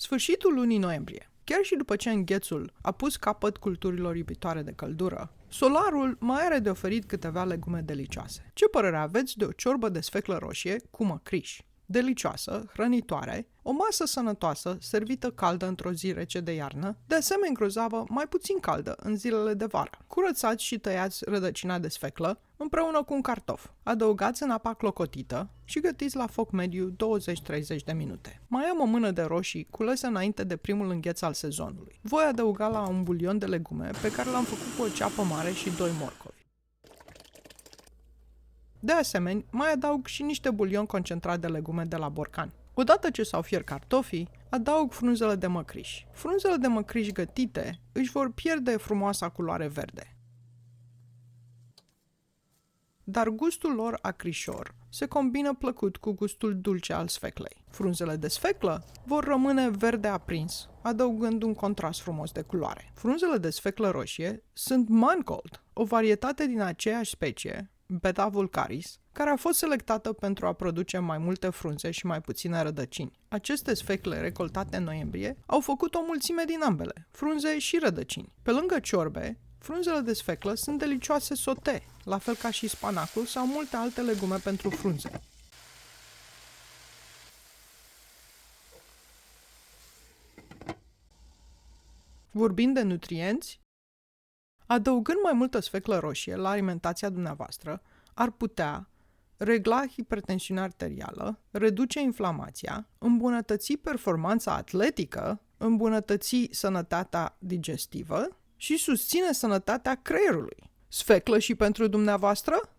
Sfârșitul lunii noiembrie. Chiar și după ce înghețul a pus capăt culturilor iubitoare de căldură, solarul mai are de oferit câteva legume delicioase. Ce părere aveți de o ciorbă de sfeclă roșie cu măcriș? Delicioasă, hrănitoare, o masă sănătoasă, servită caldă într-o zi rece de iarnă, de asemenea grozavă, mai puțin caldă în zilele de vară. Curățați și tăiați rădăcina de sfeclă împreună cu un cartof. Adăugați în apa clocotită și gătiți la foc mediu 20-30 de minute. Mai am o mână de roșii culese înainte de primul îngheț al sezonului. Voi adăuga la un bulion de legume pe care l-am făcut cu o ceapă mare și 2 morcovi. De asemenea, mai adaug și niște bulion concentrat de legume de la borcan. Odată ce s-au fiert cartofii, adaug frunzele de măcriș. Frunzele de măcriș gătite își vor pierde frumoasa culoare verde, dar gustul lor acrișor se combină plăcut cu gustul dulce al sfeclei. Frunzele de sfeclă vor rămâne verde aprins, adăugând un contrast frumos de culoare. Frunzele de sfeclă roșie sunt mangold, o varietate din aceeași specie, Beta vulgaris, care a fost selectată pentru a produce mai multe frunze și mai puține rădăcini. Aceste sfecle recoltate în noiembrie au făcut o mulțime din ambele, frunze și rădăcini. Pe lângă ciorbe, frunzele de sfeclă sunt delicioase sote, la fel ca și spanacul sau multe alte legume pentru frunze. Vorbind de nutrienți, adăugând mai multă sfeclă roșie la alimentația dumneavoastră, ar putea regla hipertensiunea arterială, reduce inflamația, îmbunătăți performanța atletică, îmbunătăți sănătatea digestivă și susține sănătatea creierului. Sfeclă și pentru dumneavoastră?